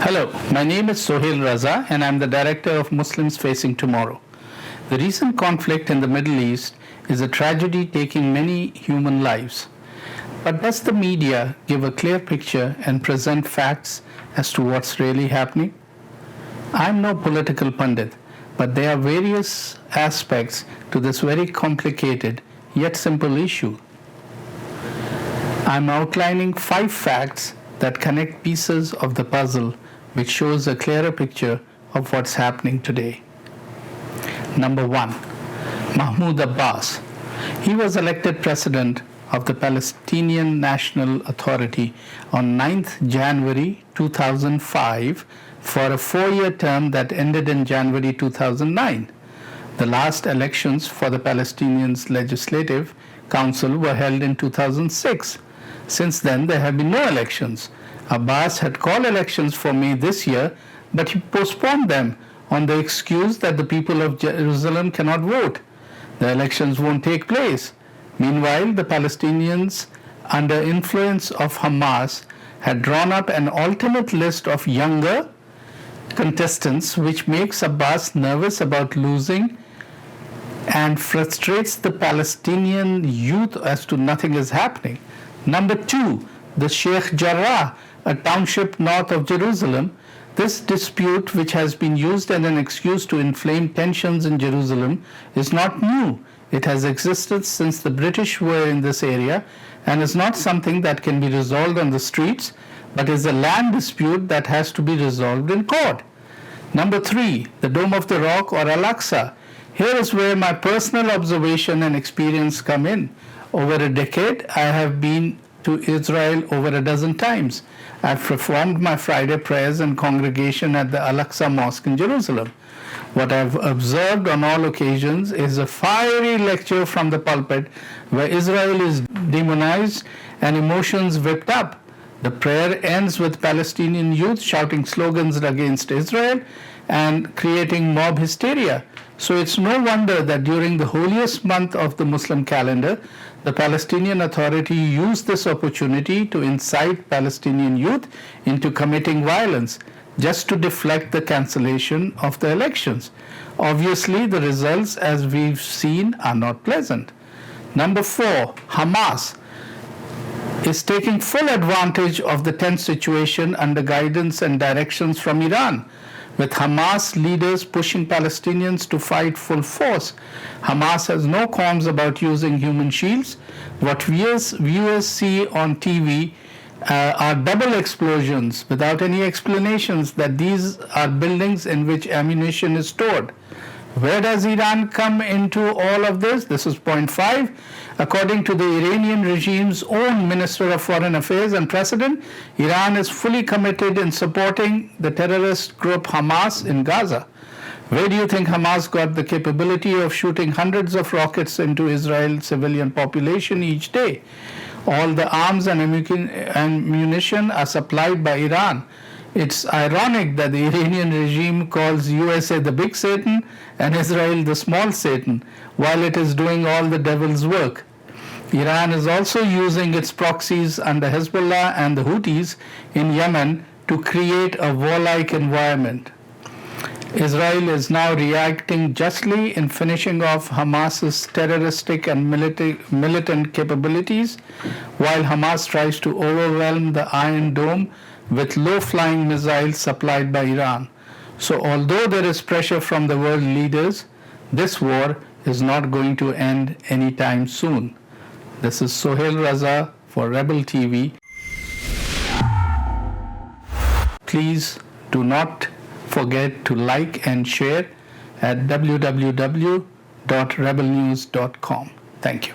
Hello, my name is Sohail Raza and I'm the director of Muslims Facing Tomorrow. The recent conflict in the Middle East is a tragedy taking many human lives. But does the media give a clear picture and present facts as to what's really happening? I'm no political pundit, but there are various aspects to this very complicated yet simple issue. I'm outlining 5 facts that connect pieces of the puzzle which shows a clearer picture of what's happening today. Number 1, Mahmoud Abbas. He was elected president of the Palestinian National Authority on 9th January 2005 for a 4-year term that ended in January 2009. The last elections for the Palestinian Legislative Council were held in 2006. Since then, there have been no elections. Abbas had called elections for May this year, but he postponed them on the excuse that the people of Jerusalem cannot vote. The elections won't take place. Meanwhile, the Palestinians, under influence of Hamas, had drawn up an alternate list of younger contestants, which makes Abbas nervous about losing and frustrates the Palestinian youth as to nothing is happening. Number 2, the Sheikh Jarrah, a township north of Jerusalem. This dispute, which has been used as an excuse to inflame tensions in Jerusalem, is not new. It has existed since the British were in this area and is not something that can be resolved on the streets, but is a land dispute that has to be resolved in court. Number 3, the Dome of the Rock or Al-Aqsa. Here is where my personal observation and experience come in. Over a decade, I have been to Israel over a dozen times. I've performed my Friday prayers and congregation at the Al-Aqsa Mosque in Jerusalem. What I've observed on all occasions is a fiery lecture from the pulpit where Israel is demonized and emotions whipped up. The prayer ends with Palestinian youth shouting slogans against Israel and creating mob hysteria. So it's no wonder that during the holiest month of the Muslim calendar, the Palestinian Authority used this opportunity to incite Palestinian youth into committing violence, just to deflect the cancellation of the elections. Obviously, the results, as we've seen, are not pleasant. Number 4, Hamas is taking full advantage of the tense situation under guidance and directions from Iran, with Hamas leaders pushing Palestinians to fight full force. Hamas has no qualms about using human shields. What viewers see on TV are double explosions without any explanations that these are buildings in which ammunition is stored. Where does Iran come into all of this? This is point 5. According to the Iranian regime's own Minister of Foreign Affairs and President, Iran is fully committed in supporting the terrorist group Hamas in Gaza. Where do you think Hamas got the capability of shooting hundreds of rockets into Israel's civilian population each day? All the arms and ammunition are supplied by Iran. It's ironic that the Iranian regime calls USA the big Satan and Israel the small Satan, while it is doing all the devil's work. Iran is also using its proxies under Hezbollah and the Houthis in Yemen to create a warlike environment. Israel is now reacting justly in finishing off Hamas's terroristic and militant capabilities, while Hamas tries to overwhelm the Iron Dome with low-flying missiles supplied by Iran. So although there is pressure from the world leaders, this war is not going to end anytime soon. This is Sohail Raza for Rebel TV. Please do not forget to like and share at www.rebelnews.com. Thank you.